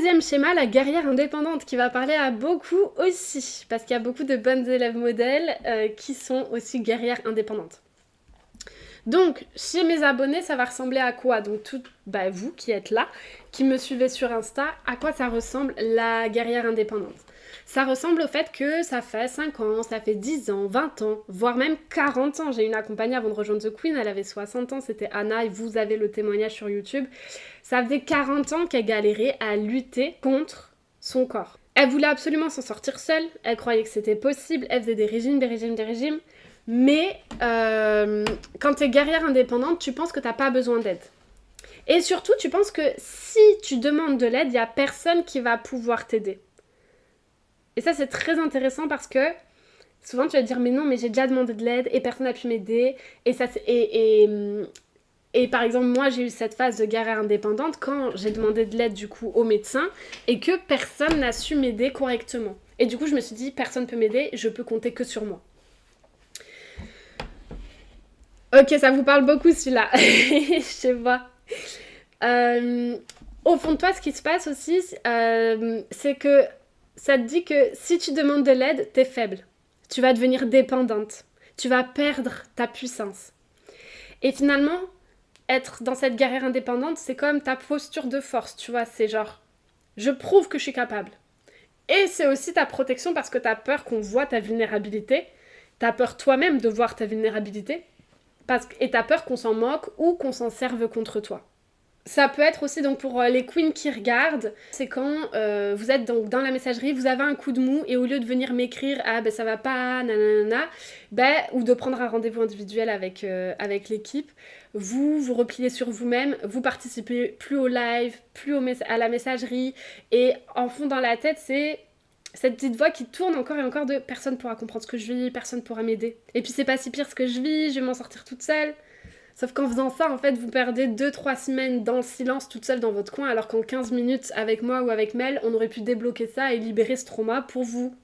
Troisième schéma, la guerrière indépendante, qui va parler à beaucoup aussi, parce qu'il y a beaucoup de bonnes élèves modèles qui sont aussi guerrières indépendantes. Donc, chez mes abonnés, ça va ressembler à quoi? Donc, vous qui êtes là, qui me suivez sur Insta, à quoi ça ressemble la guerrière indépendante? Ça ressemble au fait que ça fait 5 ans, ça fait 10 ans, 20 ans, voire même 40 ans. J'ai une accompagnée avant de rejoindre The Queen, elle avait 60 ans, c'était Anna, et vous avez le témoignage sur YouTube. Ça faisait 40 ans qu'elle galérait à lutter contre son corps. Elle voulait absolument s'en sortir seule, elle croyait que c'était possible, elle faisait des régimes, mais quand t'es guerrière indépendante, tu penses que t'as pas besoin d'aide. Et surtout, tu penses que si tu demandes de l'aide, il y a personne qui va pouvoir t'aider. Et ça, c'est très intéressant parce que souvent, tu vas te dire, mais non, mais j'ai déjà demandé de l'aide et personne n'a pu m'aider. Et par exemple, moi, j'ai eu cette phase de guerrière indépendante quand j'ai demandé de l'aide, du coup, au médecin et que personne n'a su m'aider correctement. Et du coup, je me suis dit, personne ne peut m'aider, je peux compter que sur moi. Ok, ça vous parle beaucoup celui-là. Je sais pas. Au fond de toi, ce qui se passe aussi, c'est que ça te dit que si tu demandes de l'aide, t'es faible. Tu vas devenir dépendante. Tu vas perdre ta puissance. Et finalement, être dans cette guerrière indépendante, c'est comme ta posture de force, tu vois. C'est genre, je prouve que je suis capable. Et c'est aussi ta protection parce que t'as peur qu'on voit ta vulnérabilité. T'as peur toi-même de voir ta vulnérabilité. Et t'as peur qu'on s'en moque ou qu'on s'en serve contre toi. Ça peut être aussi donc pour les queens qui regardent, c'est quand vous êtes donc dans la messagerie, vous avez un coup de mou et au lieu de venir m'écrire ah ben ça va pas, nanana, ou de prendre un rendez-vous individuel avec l'équipe, vous repliez sur vous-même, vous participez plus au live, plus à la messagerie et en fond dans la tête c'est cette petite voix qui tourne encore et encore de personne pourra comprendre ce que je vis, personne pourra m'aider. Et puis c'est pas si pire ce que je vis, je vais m'en sortir toute seule. Sauf qu'en faisant ça, en fait, vous perdez 2-3 semaines dans le silence toute seule dans votre coin, alors qu'en 15 minutes avec moi ou avec Mel, on aurait pu débloquer ça et libérer ce trauma pour vous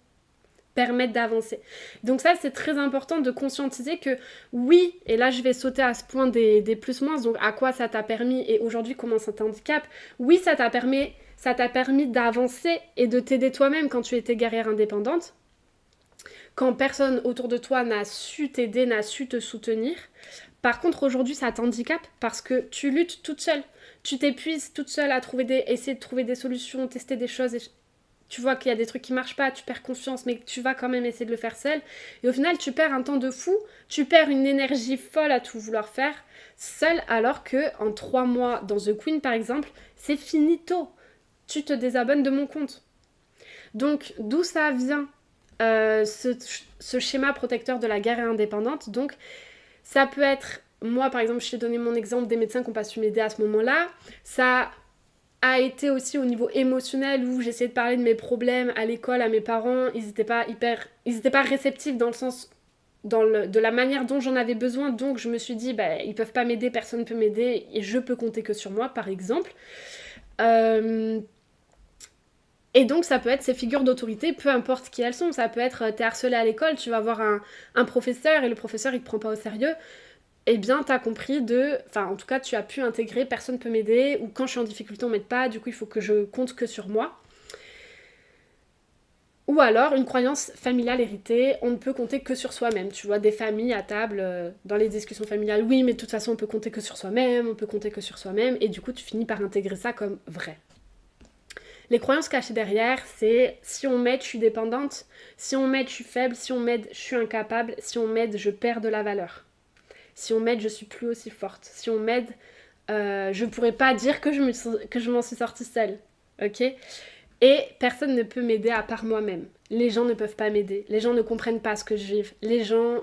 permettre d'avancer. Donc ça, c'est très important de conscientiser que oui, et là je vais sauter à ce point des plus-moins, donc à quoi ça t'a permis et aujourd'hui comment ça t'handicape. Oui, ça t'a permis d'avancer et de t'aider toi-même quand tu étais guerrière indépendante, quand personne autour de toi n'a su t'aider, n'a su te soutenir. Par contre, aujourd'hui, ça t'handicape parce que tu luttes toute seule. Tu t'épuises toute seule à essayer de trouver des solutions, tester des choses. Et tu vois qu'il y a des trucs qui marchent pas, tu perds confiance, mais tu vas quand même essayer de le faire seule. Et au final, tu perds un temps de fou, tu perds une énergie folle à tout vouloir faire seule, alors que en 3 mois, dans The Queen par exemple, c'est finito. Tu te désabonnes de mon compte. Donc, d'où ça vient ce schéma protecteur de la guerrière indépendante? Donc, ça peut être, moi par exemple, je t'ai donné mon exemple des médecins qui n'ont pas su m'aider à ce moment-là. Ça a été aussi au niveau émotionnel où j'essayais de parler de mes problèmes à l'école, à mes parents. Ils n'étaient pas réceptifs dans le sens, de la manière dont j'en avais besoin. Donc je me suis dit, ils peuvent pas m'aider, personne ne peut m'aider et je peux compter que sur moi, par exemple. Et donc ça peut être ces figures d'autorité, peu importe qui elles sont. Ça peut être, t'es harcelé à l'école, tu vas voir un professeur et le professeur il te prend pas au sérieux. Eh bien t'as compris enfin en tout cas tu as pu intégrer personne peut m'aider, ou quand je suis en difficulté on m'aide pas, du coup il faut que je compte que sur moi. Ou alors une croyance familiale héritée, on ne peut compter que sur soi-même. Tu vois des familles à table, dans les discussions familiales, oui mais de toute façon on peut compter que sur soi-même, et du coup tu finis par intégrer ça comme vrai. Les croyances cachées derrière, c'est si on m'aide, je suis dépendante, si on m'aide, je suis faible, si on m'aide, je suis incapable, si on m'aide, je perds de la valeur. Si on m'aide, je suis plus aussi forte. Si on m'aide, je pourrais pas dire que je m'en suis sortie seule. Ok ? Et personne ne peut m'aider à part moi-même. Les gens ne peuvent pas m'aider. Les gens ne comprennent pas ce que je vis. Les gens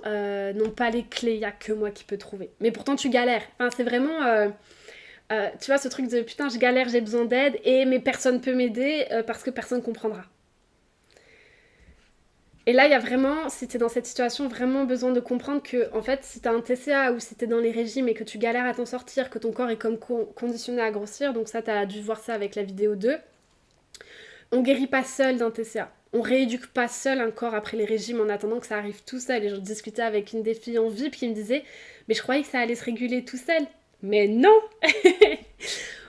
n'ont pas les clés. Il n'y a que moi qui peux trouver. Mais pourtant, tu galères. Enfin, c'est vraiment... tu vois ce truc de putain je galère, j'ai besoin d'aide mais personne peut m'aider parce que personne comprendra. Et là il y a vraiment, si t'es dans cette situation, vraiment besoin de comprendre que en fait si t'as un TCA ou si t'es dans les régimes et que tu galères à t'en sortir, que ton corps est comme conditionné à grossir, donc ça t'as dû voir ça avec la vidéo 2, on guérit pas seul d'un TCA. On rééduque pas seul un corps après les régimes en attendant que ça arrive tout seul. Et je discutais avec une des filles en VIP qui me disait mais je croyais que ça allait se réguler tout seul. Mais non.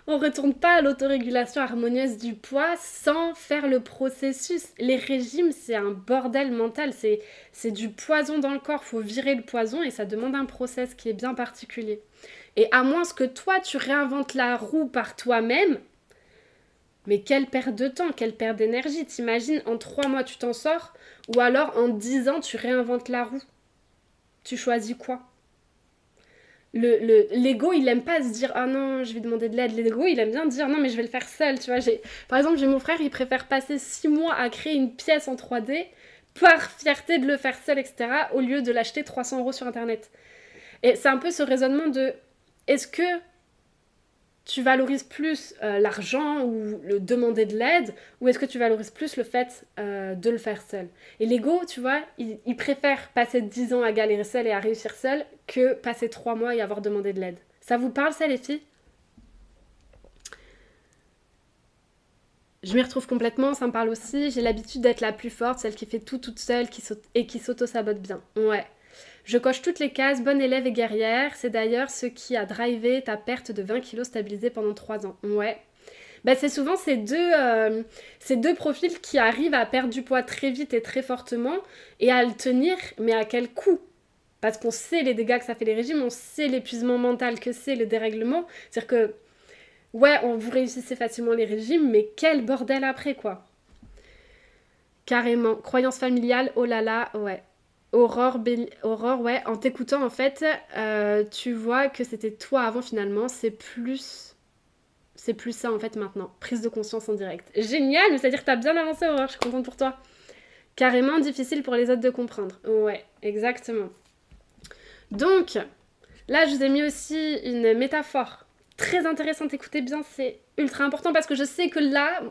On retourne pas à l'autorégulation harmonieuse du poids sans faire le processus. Les régimes, c'est un bordel mental, c'est du poison dans le corps. Faut virer le poison et ça demande un process qui est bien particulier. Et à moins que toi, tu réinventes la roue par toi-même, mais quelle perte de temps, quelle perte d'énergie. T'imagines, en 3 mois, tu t'en sors, ou alors en 10 ans, tu réinventes la roue. Tu choisis quoi? L'ego, il aime pas se dire ah non, je vais demander de l'aide. L'ego, il aime bien dire non, mais je vais le faire seul. Tu vois, par exemple, j'ai mon frère, il préfère passer 6 mois à créer une pièce en 3D par fierté de le faire seul, etc., au lieu de l'acheter 300 € sur internet. Et c'est un peu ce raisonnement de est-ce que tu valorises plus l'argent ou le demander de l'aide, ou est-ce que tu valorises plus le fait de le faire seul? Et l'ego, tu vois, il préfère passer 10 ans à galérer seul et à réussir seul que passer 3 mois et avoir demandé de l'aide. Ça vous parle, ça, les filles? Je m'y retrouve complètement, ça me parle aussi. J'ai l'habitude d'être la plus forte, celle qui fait tout toute seule et qui s'auto-sabote bien. Ouais. Je coche toutes les cases, bonne élève et guerrière. C'est d'ailleurs ce qui a drivé ta perte de 20 kilos stabilisée pendant 3 ans. Ouais. Bah, c'est souvent ces deux profils qui arrivent à perdre du poids très vite et très fortement et à le tenir, mais à quel coût? Parce qu'on sait les dégâts que ça fait les régimes, on sait l'épuisement mental que c'est, le dérèglement. C'est-à-dire que, ouais, vous réussissez facilement les régimes, mais quel bordel après, quoi. Carrément. Croyance familiale, oh là là, ouais. Aurore, ouais, en t'écoutant, en fait, tu vois que c'était toi avant, finalement. C'est plus ça, en fait, maintenant. Prise de conscience en direct. Génial, mais c'est-à-dire que t'as bien avancé, Aurore, je suis contente pour toi. Carrément difficile pour les autres de comprendre. Ouais, exactement. Donc, là, je vous ai mis aussi une métaphore très intéressante. Écoutez bien, c'est ultra important parce que je sais que là,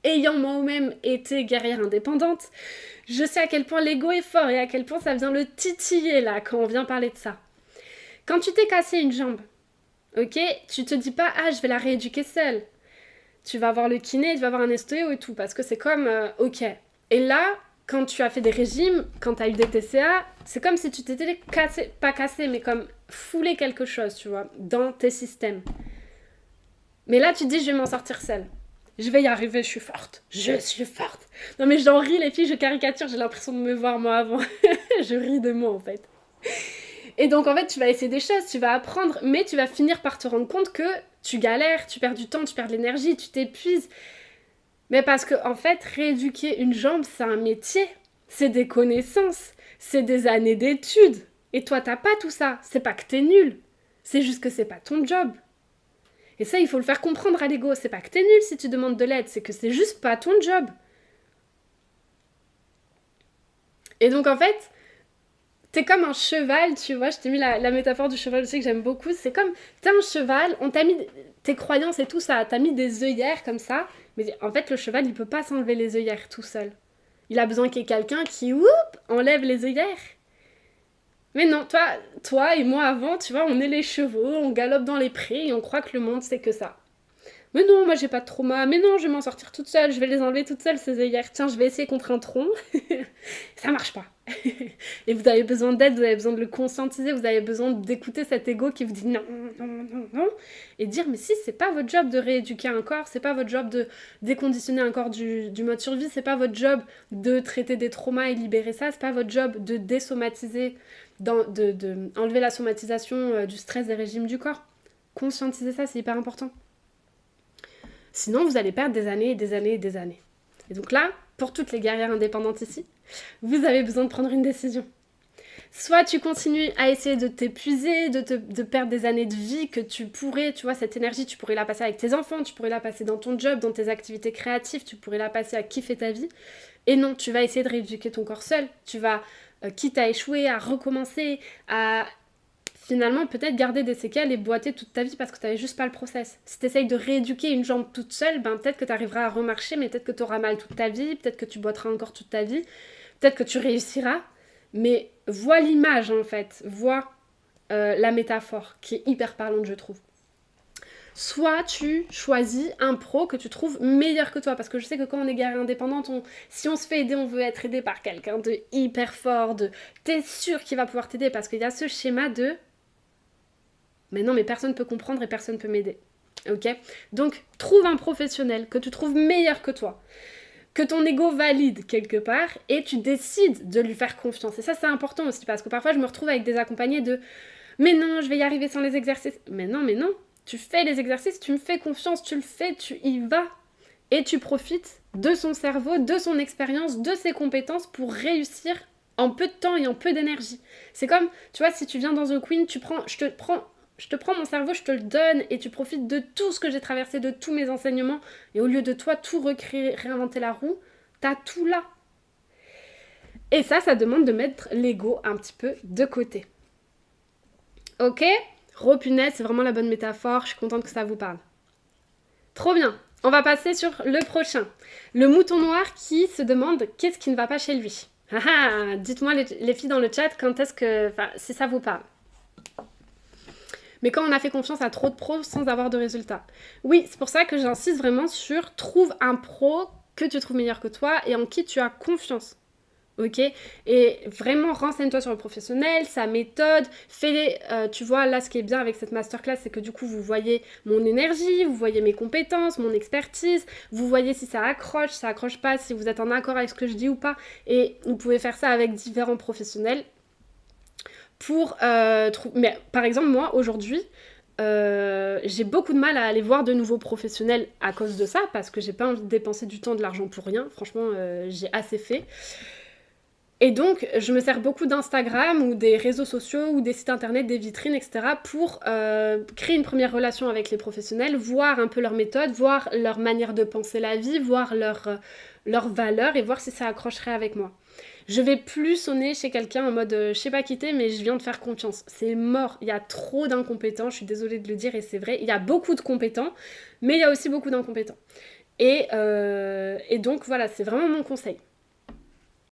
ayant moi-même été guerrière indépendante, je sais à quel point l'ego est fort et à quel point ça vient le titiller là quand on vient parler de ça. Quand tu t'es cassé une jambe, ok, tu te dis pas ah je vais la rééduquer seule. Tu vas voir le kiné, tu vas voir un ostéo et tout parce que c'est comme ok. Et là, quand tu as fait des régimes, quand tu as eu des TCA, c'est comme si tu t'étais cassé, pas cassé, mais comme foulé quelque chose, tu vois, dans tes systèmes. Mais là, tu te dis, je vais m'en sortir seule. Je vais y arriver, je suis forte. Je suis forte. Non mais j'en ris les filles, je caricature, j'ai l'impression de me voir moi avant. Je ris de moi en fait. Et donc en fait, tu vas essayer des choses, tu vas apprendre, mais tu vas finir par te rendre compte que tu galères, tu perds du temps, tu perds de l'énergie, tu t'épuises. Mais parce que en fait, rééduquer une jambe, c'est un métier. C'est des connaissances, c'est des années d'études. Et toi, t'as pas tout ça. C'est pas que t'es nul. C'est juste que c'est pas ton job. Et ça, il faut le faire comprendre à l'ego. C'est pas que t'es nul si tu demandes de l'aide, c'est que c'est juste pas ton job. Et donc, en fait, t'es comme un cheval, tu vois. Je t'ai mis la métaphore du cheval aussi que j'aime beaucoup. C'est comme, t'es un cheval, on t'a mis tes croyances et tout ça, t'as mis des œillères comme ça. Mais en fait, le cheval, il peut pas s'enlever les œillères tout seul. Il a besoin qu'il y ait quelqu'un qui, enlève les œillères. Mais non, toi et moi avant, tu vois, on est les chevaux, on galope dans les prés et on croit que le monde c'est que ça. Mais non, moi j'ai pas de trauma, mais non, je vais m'en sortir toute seule, je vais les enlever toute seule ces œillères. Tiens, je vais essayer contre un tronc. Ça marche pas. Et vous avez besoin d'aide, vous avez besoin de le conscientiser, vous avez besoin d'écouter cet ego qui vous dit non, non, non, non. Et dire, mais si, c'est pas votre job de rééduquer un corps, c'est pas votre job de déconditionner un corps du mode survie, c'est pas votre job de traiter des traumas et libérer ça, c'est pas votre job de désomatiser, de enlever la somatisation du stress des régimes du corps. Conscientiser ça, c'est hyper important. Sinon, vous allez perdre des années et des années et des années. Et donc là, pour toutes les guerrières indépendantes ici, vous avez besoin de prendre une décision. Soit tu continues à essayer de t'épuiser, de perdre des années de vie que tu pourrais, tu vois, cette énergie, tu pourrais la passer avec tes enfants, tu pourrais la passer dans ton job, dans tes activités créatives, tu pourrais la passer à kiffer ta vie. Et non, tu vas essayer de rééduquer ton corps seul. Tu vas, quitte à échouer, à recommencer, à finalement peut-être garder des séquelles et boiter toute ta vie parce que tu n'avais juste pas le process. Si tu essayes de rééduquer une jambe toute seule, ben peut-être que tu arriveras à remarcher, mais peut-être que tu auras mal toute ta vie, peut-être que tu boiteras encore toute ta vie, peut-être que tu réussiras, mais vois l'image en fait, vois la métaphore qui est hyper parlante je trouve. Soit tu choisis un pro que tu trouves meilleur que toi, parce que je sais que quand on est guerrière indépendante, si on se fait aider, on veut être aidé par quelqu'un de hyper fort, t'es sûr qu'il va pouvoir t'aider, parce qu'il y a ce schéma de mais non, mais personne peut comprendre et personne peut m'aider. Ok? Donc, trouve un professionnel que tu trouves meilleur que toi, que ton ego valide quelque part, et tu décides de lui faire confiance. Et ça, c'est important aussi, parce que parfois, je me retrouve avec des accompagnés de « Mais non, je vais y arriver sans les exercices. » Mais non, tu fais les exercices, tu me fais confiance, tu le fais, tu y vas. Et tu profites de son cerveau, de son expérience, de ses compétences pour réussir en peu de temps et en peu d'énergie. C'est comme, tu vois, si tu viens dans The Queen, je te prends mon cerveau, je te le donne et tu profites de tout ce que j'ai traversé, de tous mes enseignements. Et au lieu de toi tout recréer, réinventer la roue, t'as tout là. Et ça demande de mettre l'ego un petit peu de côté. Ok? Ropunette, c'est vraiment la bonne métaphore, je suis contente que ça vous parle. Trop bien. On va passer sur le prochain. Le mouton noir qui se demande qu'est-ce qui ne va pas chez lui. Dites-moi les filles dans le chat quand est-ce que... Enfin, si ça vous parle. Mais quand on a fait confiance à trop de pros sans avoir de résultats. Oui, c'est pour ça que j'insiste vraiment sur trouve un pro que tu trouves meilleur que toi et en qui tu as confiance. Ok? Et vraiment, renseigne-toi sur le professionnel, sa méthode, fais-les, tu vois, là, ce qui est bien avec cette masterclass, c'est que du coup, vous voyez mon énergie, vous voyez mes compétences, mon expertise, vous voyez si ça accroche pas, si vous êtes en accord avec ce que je dis ou pas, et vous pouvez faire ça avec différents professionnels pour mais par exemple, moi, aujourd'hui, j'ai beaucoup de mal à aller voir de nouveaux professionnels à cause de ça, parce que j'ai pas envie de dépenser du temps, de l'argent pour rien. Franchement, j'ai assez fait. Et donc, je me sers beaucoup d'Instagram ou des réseaux sociaux ou des sites internet, des vitrines, etc. pour créer une première relation avec les professionnels, voir un peu leur méthode, voir leur manière de penser la vie, voir leurs valeurs et voir si ça accrocherait avec moi. Je vais plus sonner chez quelqu'un en mode je sais pas quitter, mais je viens de faire confiance. C'est mort, il y a trop d'incompétents, je suis désolée de le dire et c'est vrai. Il y a beaucoup de compétents, mais il y a aussi beaucoup d'incompétents. Et donc voilà, c'est vraiment mon conseil.